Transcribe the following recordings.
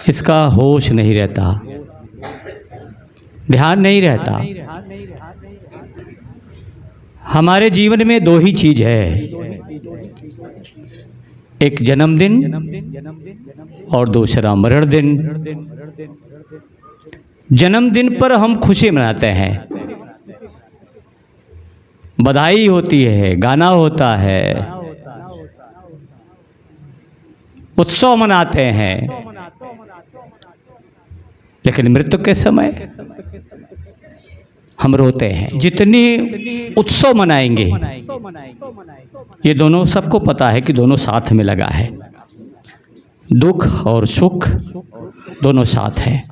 इसका होश नहीं रहता, ध्यान नहीं रहता। हमारे जीवन में दो ही चीज है, एक जन्मदिन और दूसरा मरण दिन। जन्मदिन पर हम खुशी मनाते हैं, बधाई होती है, गाना होता है, उत्सव मनाते हैं। लेकिन मृत्यु के समय हम रोते हैं। जितनी उत्सव मनाएंगे, ये दोनों सबको पता है कि दोनों साथ में लगा है, दुख और सुख दोनों साथ हैं।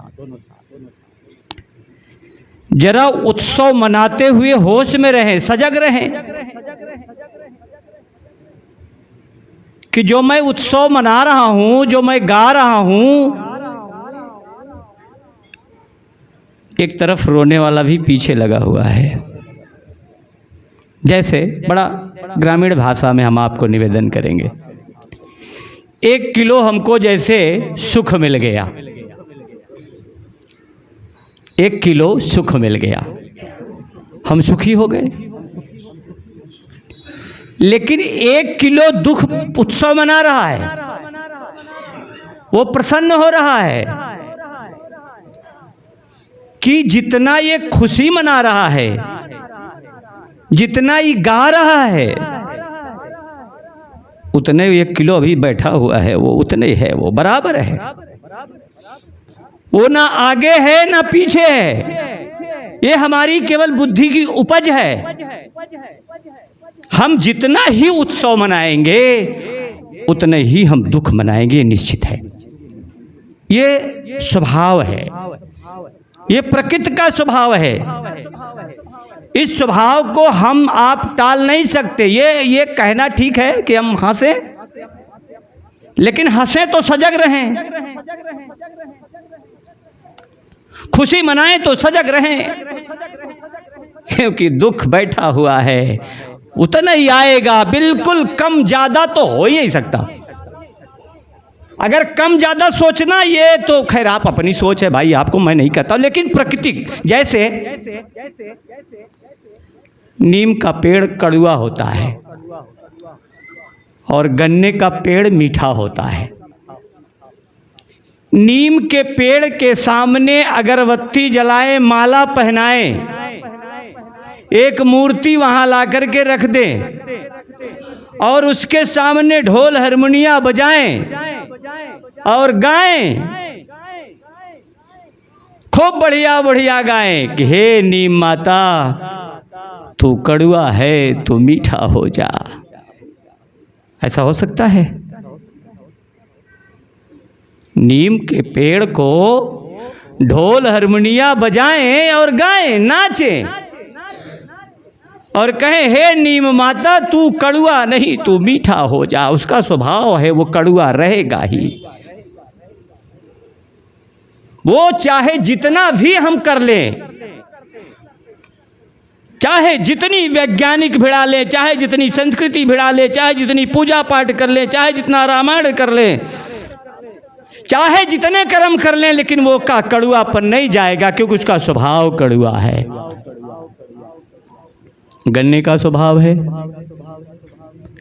जरा उत्सव मनाते हुए होश में रहें, सजग रहें कि जो मैं उत्सव मना रहा हूं, जो मैं गा रहा हूं, एक तरफ रोने वाला भी पीछे लगा हुआ है। जैसे बड़ा ग्रामीण भाषा में हम आपको निवेदन करेंगे, 1 किलो हमको जैसे सुख मिल गया, 1 किलो सुख मिल गया, हम सुखी हो गए। लेकिन 1 किलो दुख उत्सव मना रहा है, वो प्रसन्न हो रहा है कि जितना ये खुशी मना रहा है, जितना ये गा रहा है, उतने 1 किलो अभी बैठा हुआ है, वो उतने ही है, वो बराबर है, वो ना आगे है ना पीछे है। ये हमारी केवल बुद्धि की उपज है। हम जितना ही उत्सव मनाएंगे उतने ही हम दुख मनाएंगे, निश्चित है। ये स्वभाव है, ये प्रकृति का स्वभाव है। इस स्वभाव को हम आप टाल नहीं सकते। ये कहना ठीक है कि हम हंसें, लेकिन हंसें तो सजग रहें, खुशी मनाएं तो सजग रहें, क्योंकि दुख बैठा हुआ है, उतना ही आएगा। बिल्कुल कम ज्यादा तो हो ही नहीं सकता। अगर कम ज्यादा सोचना, ये तो खैर आप अपनी सोच है भाई, आपको मैं नहीं कहता, लेकिन प्राकृतिक, जैसे नीम का पेड़ कड़वा होता है और गन्ने का पेड़ मीठा होता है। नीम के पेड़ के सामने अगरबत्ती जलाएं, माला पहनाएं, एक मूर्ति वहां ला करके रख दें और उसके सामने ढोल हारमोनिया बजाएं और गाएं, खूब बढ़िया बढ़िया गाएं कि हे नीम माता, तू कड़वा है तू मीठा हो जा। ऐसा हो सकता है? नीम के पेड़ को ढोल हारमोनिया बजाएं और गाएं, नाचें और कहें हे नीम माता, तू कड़वा नहीं तू मीठा हो जा। उसका स्वभाव है, वो कड़वा रहेगा ही। वो चाहे जितना भी हम कर लें, चाहे जितनी वैज्ञानिक भिड़ा लें, चाहे जितनी संस्कृति भिड़ा लें, चाहे जितनी पूजा पाठ कर लें, चाहे जितना रामायण कर लें, चाहे जितने कर्म कर लें, लेकिन वो का कड़ुआपन नहीं जाएगा, क्योंकि उसका स्वभाव कड़ुआ है। गन्ने का स्वभाव है,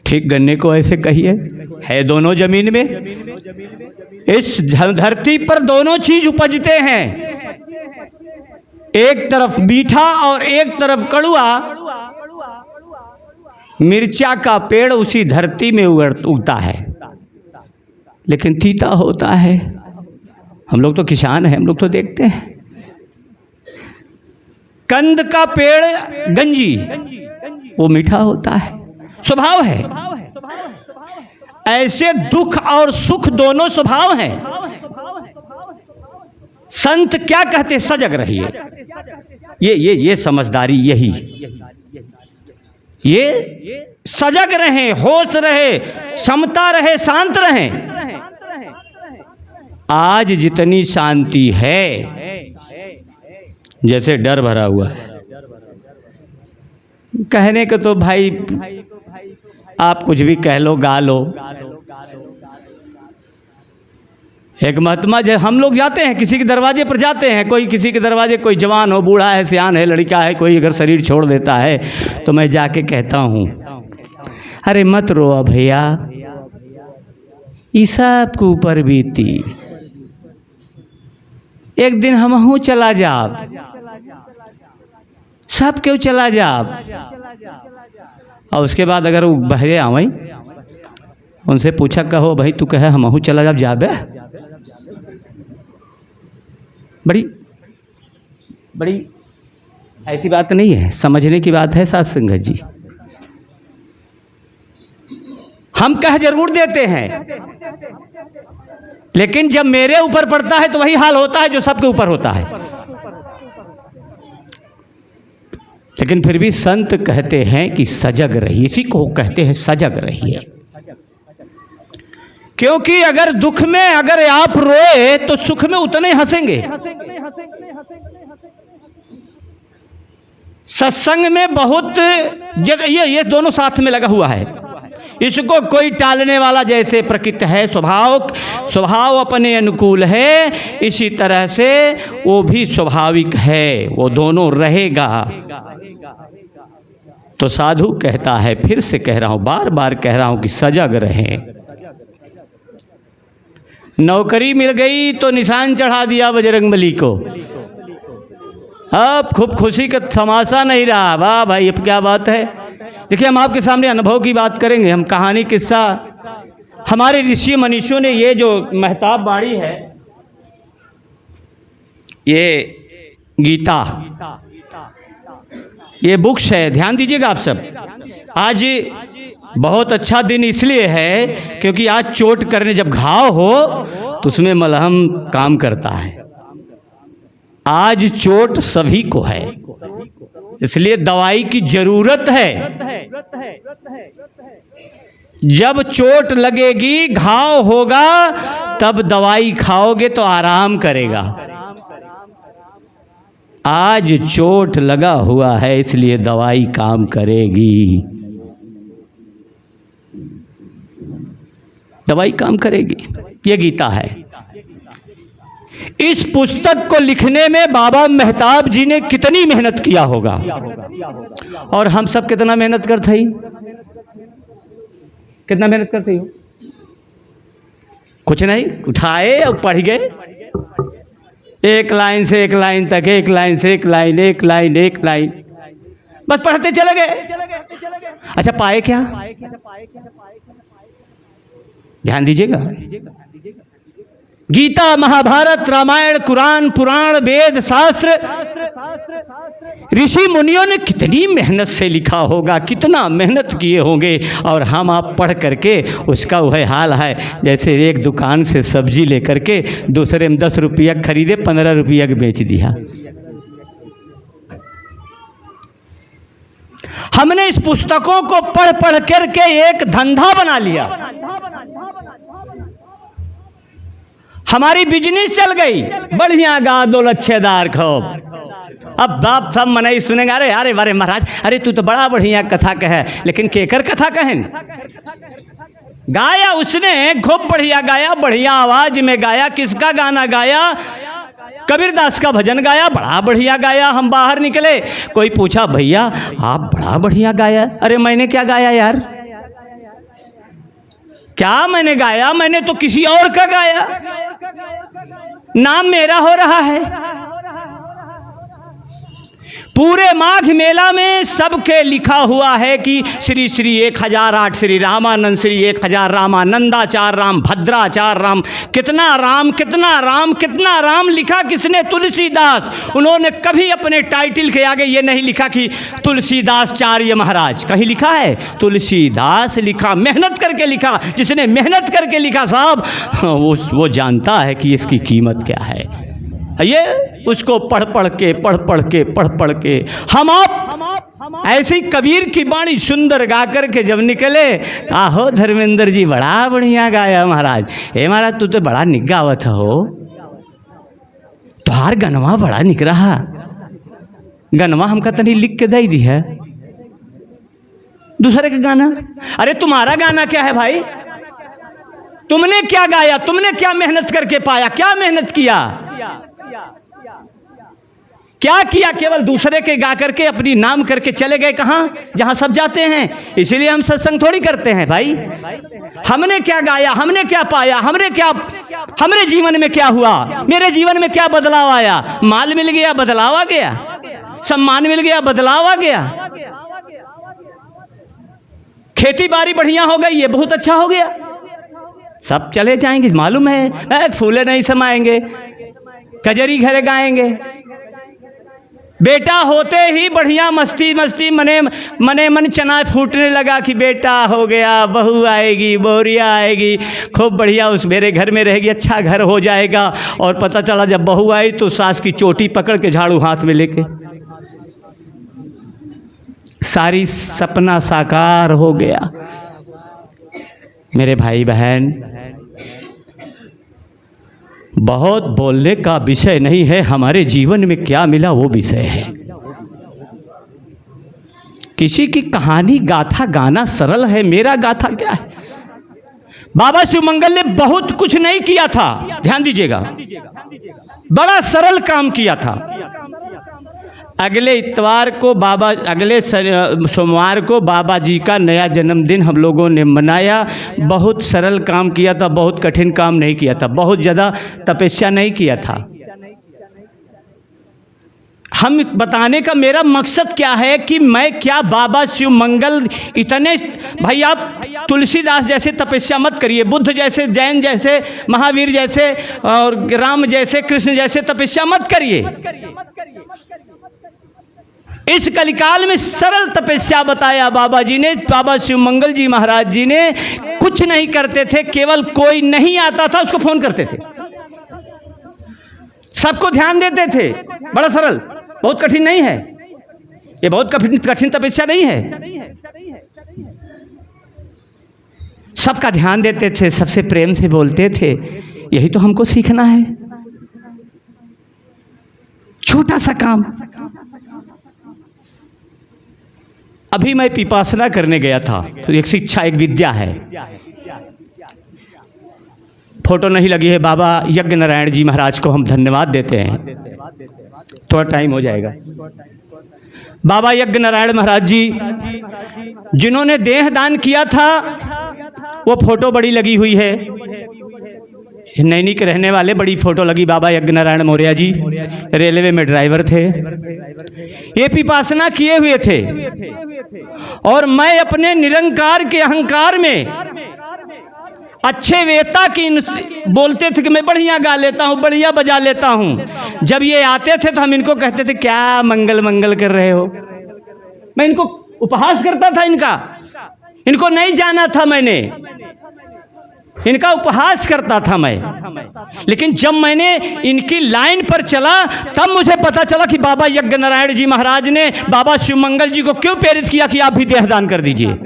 ठीक गन्ने को ऐसे कहिए, है दोनों जमीन में। इस धरती पर दोनों चीज उपजते हैं, एक तरफ मीठा और एक तरफ कड़ुआ। मिर्चा का पेड़ उसी धरती में उगता है, लेकिन तीता होता है। हम लोग तो किसान हैं, हम लोग तो देखते हैं। कंद का पेड़ गंजी, वो मीठा होता है, स्वभाव है। ऐसे दुख और सुख दोनों स्वभाव हैं। संत क्या कहते? सजग रहिए। ये समझदारी, यही ये सजग रहें, होश रहे, समता रहे, शांत रहें। आज जितनी शांति है, जैसे डर भरा हुआ है। कहने को तो भाई आप कुछ भी कह लो, गा लो। एक महात्मा, जब हम लोग जाते हैं किसी के दरवाजे पर जाते हैं, कोई किसी के दरवाजे, कोई जवान हो, बूढ़ा है, सियान है, लड़का है, कोई अगर शरीर छोड़ देता है तो मैं जाके कहता हूँ, अरे मत रो भैया, ई सब के ऊपर बीती, एक दिन हमहू चला जाब, सब क्यों चला जाब। और उसके बाद अगर वो बहरे आवई, उनसे पूछा, कहो भाई तू कहे हमहू चला जाब, जाबे। बड़ी बड़ी ऐसी बात नहीं है, समझने की बात है साथ संगत जी। हम कह जरूर देते हैं, लेकिन जब मेरे ऊपर पड़ता है तो वही हाल होता है जो सबके ऊपर होता है। लेकिन फिर भी संत कहते हैं कि सजग रहिए, इसी को कहते हैं सजग रहिए। क्योंकि अगर दुख में अगर आप रोए तो सुख में उतने हंसेंगे। सत्संग में बहुत जगह ये दोनों साथ में लगा हुआ है। इसको कोई टालने वाला, जैसे प्रकृति है स्वभाव अपने अनुकूल है, इसी तरह से वो भी स्वाभाविक है, वो दोनों रहेगा। तो साधु कहता है, फिर से कह रहा हूं, बार बार कह रहा हूं कि सजग रहें। नौकरी मिल गई तो निशान चढ़ा दिया बजरंगबली को, अब खूब खुशी का तमाशा नहीं रहा। वाह भाई, अब क्या बात है। देखिए, हम आपके सामने अनुभव की बात करेंगे, हम कहानी किस्सा, हमारे ऋषि मनीषियों ने ये जो महताब बाणी है, ये गीता, ये बुक्स है, ध्यान दीजिएगा आप सब। आज बहुत अच्छा दिन इसलिए है क्योंकि आज चोट करने, जब घाव हो तो उसमें मलहम काम करता है। आज चोट सभी को है, इसलिए दवाई की जरूरत है। जब चोट लगेगी, घाव होगा, तब दवाई खाओगे तो आराम करेगा। आज चोट लगा हुआ है, इसलिए दवाई काम करेगी, दवाई काम करेगी। ये गीता है। इस पुस्तक को लिखने में बाबा मेहताब जी ने कितनी मेहनत किया होगा, और हम सब कितना मेहनत करते ही, कितना मेहनत करते हो। कुछ नहीं, उठाए और पढ़ गए, एक लाइन से एक लाइन तक, एक लाइन से एक लाइन, एक लाइन एक लाइन, बस पढ़ते चले गए। अच्छा, पाए क्या? ध्यान दीजिएगा। गीता, महाभारत, रामायण, कुरान, पुराण, वेद, शास्त्र, ऋषि मुनियों ने कितनी मेहनत से लिखा होगा, कितना मेहनत किए होंगे, और हम आप पढ़ करके उसका वह हाल है जैसे एक दुकान से सब्जी लेकर के दूसरे में 10 रुपया खरीदे, 15 रुपया के बेच दिया। हमने इस पुस्तकों को पढ़ पढ़ करके एक धंधा बना लिया, हमारी बिजनेस चल गई। बढ़िया गा दो लच्छेदार खूब। अब बाप सब मनाई सुनेगा, अरे अरे अरे महाराज, अरे तू तो बड़ा बढ़िया कथा कहे, लेकिन केकर कथा कहें? गाया उसने, खूब बढ़िया गाया, बढ़िया आवाज में गाया। किसका गाना गाया? कबीरदास का भजन गाया, बड़ा बढ़िया गाया। हम बाहर निकले, कोई पूछा, भैया आप बड़ा बढ़िया गाया। अरे मैंने क्या गाया यार, क्या मैंने गाया? मैंने तो किसी और का गाया, नाम मेरा हो रहा है। पूरे माघ मेला में सबके लिखा हुआ है कि श्री श्री 1008 श्री रामानंद, श्री 1000 रामानंदाचार राम, भद्राचार राम। कितना राम, कितना राम, कितना राम लिखा किसने? तुलसीदास। उन्होंने कभी अपने टाइटल के आगे ये नहीं लिखा कि तुलसीदासचार्य महाराज, कहीं लिखा है? तुलसीदास लिखा, मेहनत करके लिखा। जिसने मेहनत करके लिखा साहब, वो जानता है कि इसकी कीमत क्या है। ये उसको पढ़ पढ़ के हम आप ऐसी कबीर की बाणी सुंदर गा कर के जब निकले, आहो धर्मेंद्र जी बड़ा बढ़िया गाया महाराज। हे महाराज तू तो बड़ा निक गावत हो, तुहार गनवा बड़ा निक रहा। गनवा हमका तनी लिख के दे दी है, दूसरे का गाना। अरे तुम्हारा गाना क्या है भाई? तुमने क्या गाया, तुमने क्या मेहनत करके पाया, क्या मेहनत किया, क्या किया? केवल दूसरे के गा करके अपनी नाम करके चले गए कहाँ, जहां सब जाते हैं। इसीलिए हम सत्संग थोड़ी करते हैं भाई। हमने क्या गाया, हमने क्या पाया, हमरे जीवन में क्या हुआ, मेरे जीवन में क्या बदलाव आया? माल मिल गया, बदलाव आ गया, सम्मान मिल गया, बदलाव आ गया, खेती बाड़ी बढ़िया हो गई, ये बहुत अच्छा हो गया। सब चले जाएंगे, मालूम है, फूले नहीं समाएंगे, कजरी घरे गाएंगे। बेटा होते ही बढ़िया मस्ती मस्ती मने मन चना फूटने लगा कि बेटा हो गया, बहू आएगी, बोरिया आएगी, खूब बढ़िया उस मेरे घर में रहेगी, अच्छा घर हो जाएगा। और पता चला जब बहू आई तो सास की चोटी पकड़ के झाड़ू हाथ में लेके, सारी सपना साकार हो गया। मेरे भाई बहन, बहुत बोलने का विषय नहीं है, हमारे जीवन में क्या मिला वो विषय है। किसी की कहानी गाथा गाना सरल है, मेरा गाथा क्या है? बाबा शिवमंगल ने बहुत कुछ नहीं किया था, ध्यान दीजिएगा, बड़ा सरल काम किया था। अगले इतवार को अगले सोमवार को बाबा जी का नया जन्मदिन हम लोगों ने मनाया। बहुत सरल काम किया था, बहुत कठिन काम नहीं किया था, बहुत ज़्यादा तपस्या नहीं किया था। हम बताने का मेरा मकसद क्या है कि मैं क्या बाबा शिवमंगल इतने, भाई आप तुलसीदास जैसे तपस्या मत करिए, बुद्ध जैसे, जैन जैसे, महावीर जैसे और राम जैसे, कृष्ण जैसे तपस्या मत करिए। इस कलिकाल में सरल तपस्या बताया बाबा जी ने। बाबा शिवमंगल जी महाराज जी ने कुछ नहीं करते थे, केवल कोई नहीं आता था उसको फोन करते थे, सबको ध्यान देते थे। बड़ा सरल, बहुत कठिन नहीं है ये, बहुत कठिन तपस्या नहीं है। सबका ध्यान देते थे, सबसे प्रेम से बोलते थे। यही तो हमको सीखना है, छोटा सा काम। अभी मैं विपासना करने गया था, तो एक शिक्षा, एक विद्या है। फोटो नहीं लगी है, बाबा यज्ञ नारायण जी महाराज को हम धन्यवाद देते हैं। थोड़ा टाइम हो जाएगा। बाबा यज्ञ नारायण महाराज जी जिन्होंने देह दान किया था, वो फोटो बड़ी लगी हुई है। नैनी के रहने वाले, बड़ी फोटो लगी। बाबा यज्ञ नारायण मौर्य जी रेलवे में ड्राइवर थे, ये विपासना किए हुए थे। और मैं अपने निरंकार के अहंकार में अच्छे वेता की बोलते थे कि मैं बढ़िया गा लेता हूँ, बढ़िया बजा लेता हूँ। जब ये आते थे तो हम इनको कहते थे क्या मंगल मंगल कर रहे हो। मैं इनको उपहास करता था, इनको नहीं जाना था, मैंने इनका उपहास करता था मैं। लेकिन जब मैंने इनकी लाइन पर चला तब मुझे पता चला कि बाबा यज्ञ नारायण जी महाराज ने बाबा शिवमंगल जी को क्यों प्रेरित किया कि आप भी देहदान कर दीजिए।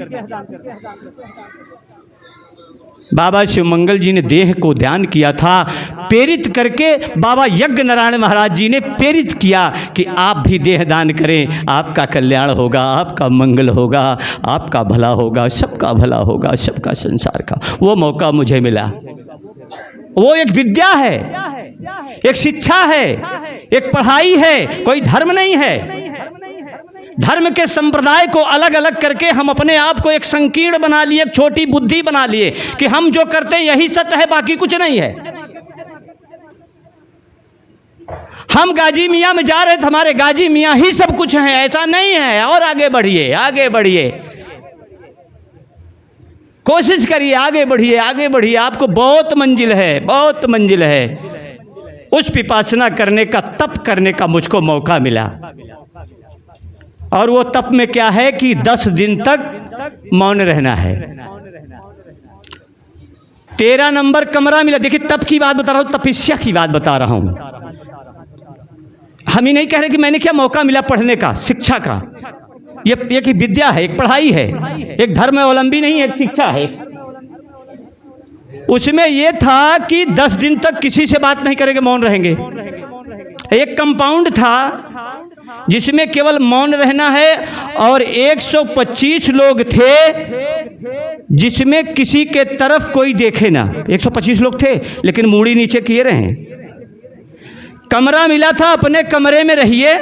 बाबा शिवमंगल जी ने देह को दान किया था, प्रेरित करके बाबा यज्ञ नारायण महाराज जी ने प्रेरित किया कि आप भी देह दान करें, आपका कल्याण होगा, आपका मंगल होगा, आपका भला होगा, सबका भला होगा, सबका संसार का। वो मौका मुझे मिला। वो एक विद्या है, एक शिक्षा है, एक पढ़ाई है, कोई धर्म नहीं है। धर्म के संप्रदाय को अलग अलग करके हम अपने आप को एक संकीर्ण बना लिए, एक छोटी बुद्धि बना लिए कि हम जो करते हैं यही सत्य है, बाकी कुछ नहीं है। हम गाजी मियाँ में जा रहे थे, हमारे गाजी मियाँ ही सब कुछ हैं, ऐसा नहीं है। और आगे बढ़िए, आगे बढ़िए, कोशिश करिए, आगे बढ़िए, आगे बढ़िए। आपको बहुत मंजिल है, बहुत मंजिल है। उस विपासना करने का, तप करने का मुझको मौका मिला। और वो तप में क्या है कि 10 दिन तक मौन रहना है। 13 नंबर कमरा मिला। देखिए तप की बात बता रहा हूँ, तपस्या की बात बता रहा हूँ। हम ही नहीं कह रहे कि मैंने क्या मौका मिला पढ़ने का, शिक्षा का। ये एक विद्या है, एक पढ़ाई है, एक धर्मावलंबी नहीं, एक शिक्षा है। उसमें यह था कि 10 दिन तक किसी से बात नहीं करेंगे, मौन रहेंगे। एक कंपाउंड था जिसमें केवल मौन रहना है। और 125 लोग थे जिसमें किसी के तरफ कोई देखे ना। 125 लोग थे लेकिन मूड़ी नीचे किए रहे। कमरा मिला था, अपने कमरे में रहिए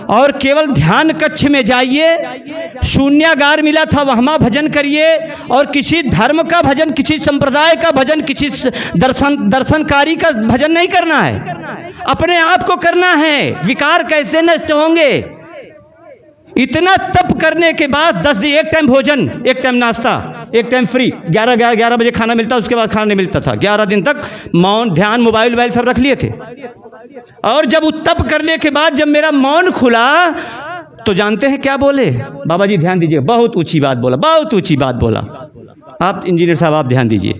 और केवल ध्यान कक्ष में जाइए। शून्यागार मिला था, वहाँ भजन करिए और किसी धर्म का भजन, किसी संप्रदाय का भजन, किसी दर्शनकारी का भजन नहीं करना है, अपने आप को करना है। विकार कैसे नष्ट होंगे? इतना तप करने के बाद 10 दिन, एक टाइम भोजन, एक टाइम नाश्ता, एक टाइम फ्री, 11 बजे खाना मिलता, उसके बाद खाना नहीं मिलता था। 11 दिन तक मौन, ध्यान, मोबाइल सब रख लिए थे। और जब तप करने के बाद जब मेरा मौन खुला तो जानते हैं क्या बोले? बाबा जी ध्यान दीजिए, बहुत ऊंची बात बोला, बहुत ऊंची बात बोला। आप इंजीनियर साहब आप ध्यान दीजिए।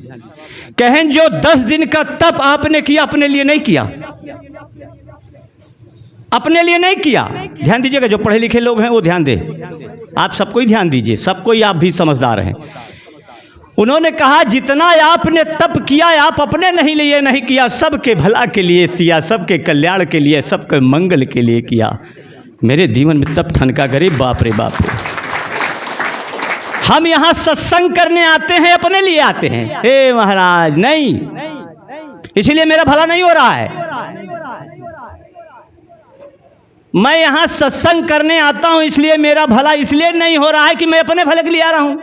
कहें जो 10 दिन का तप आपने किया, अपने लिए नहीं किया, अपने लिए नहीं किया। ध्यान दीजिएगा, जो पढ़े लिखे लोग हैं वो ध्यान दे, आप सबको ही ध्यान दीजिए, सबको ही, आप भी समझदार हैं। उन्होंने कहा जितना आपने तप किया आप अपने नहीं लिए नहीं किया, सबके भला के लिए किया, सबके कल्याण के लिए, सबके मंगल के लिए किया। मेरे जीवन में तप ठनका करे, बाप रे बाप रे। हम यहाँ सत्संग करने आते हैं, अपने लिए आते हैं? हे महाराज नहीं, इसलिए मेरा भला नहीं हो रहा है। मैं यहाँ सत्संग करने आता हूँ इसलिए मेरा भला इसलिए नहीं हो रहा है कि मैं अपने भले के लिए आ रहा हूँ।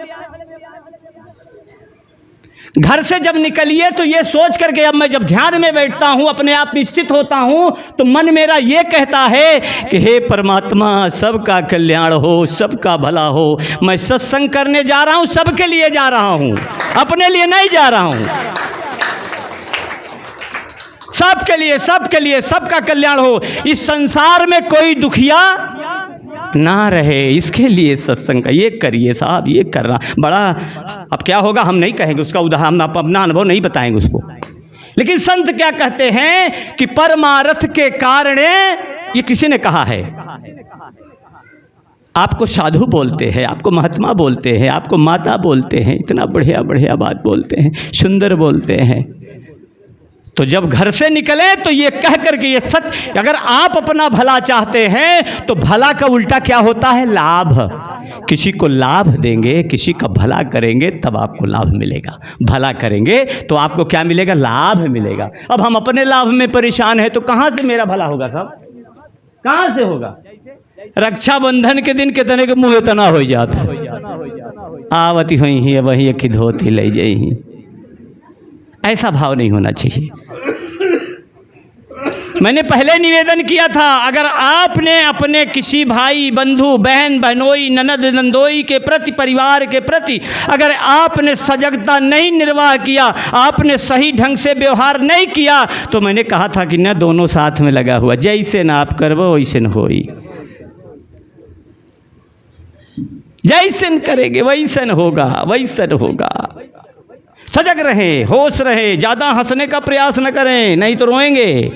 घर से जब निकलिए तो ये सोच करके, अब मैं जब ध्यान में बैठता हूँ, अपने आप में स्थित होता हूँ, तो मन मेरा ये कहता है कि हे परमात्मा, सबका कल्याण हो, सबका भला हो। मैं सत्संग करने जा रहा हूँ, सबके लिए जा रहा हूँ, अपने लिए नहीं जा रहा हूँ। सबके लिए, सबके लिए, सबका कल्याण हो, इस संसार में कोई दुखिया ना रहे, इसके लिए सत्संग का ये करिए साहब, ये करना बड़ा। अब क्या होगा हम नहीं कहेंगे, उसका उदाहरण, आप अपना अनुभव नहीं बताएंगे उसको। लेकिन संत क्या कहते हैं कि परमार्थ के कारण, ये किसी ने कहा है, आपको साधु बोलते हैं, आपको महात्मा बोलते हैं, आपको माता बोलते हैं, इतना बढ़िया बढ़िया बात बोलते हैं, सुंदर बोलते हैं। तो जब घर से निकले तो ये कह करके, ये सत्य, अगर आप अपना भला चाहते हैं तो भला का उल्टा क्या होता है? लाभ। किसी को लाभ देंगे, किसी का भला करेंगे तब आपको लाभ मिलेगा। भला करेंगे तो आपको क्या मिलेगा? लाभ मिलेगा। अब हम अपने लाभ में परेशान हैं तो कहाँ से मेरा भला होगा साहब? कहाँ से होगा? रक्षाबंधन के दिन कितने के मुँह इतना हो जाता, आवती हुई ही वही एक धोती ले जाई। ऐसा भाव नहीं होना चाहिए। मैंने पहले निवेदन किया था, अगर आपने अपने किसी भाई, बंधु, बहन, बहनोई, ननद, नंदोई के प्रति, परिवार के प्रति अगर आपने सजगता नहीं निर्वाह किया, आपने सही ढंग से व्यवहार नहीं किया, तो मैंने कहा था कि न दोनों साथ में लगा हुआ, जैसे न आप करवो वैसे न होई, जैसे करेंगे वैसन होगा, वैसन होगा। सजग रहें, होश रहे, ज़्यादा हंसने का प्रयास न करें, नहीं तो रोएंगे।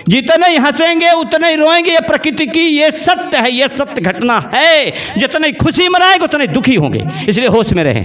जितने ही हंसेंगे उतने ही रोएंगे, ये प्रकृति की ये सत्य है, ये सत्य घटना है। जितने खुशी मनाएंगे उतने दुखी होंगे, इसलिए होश में रहें।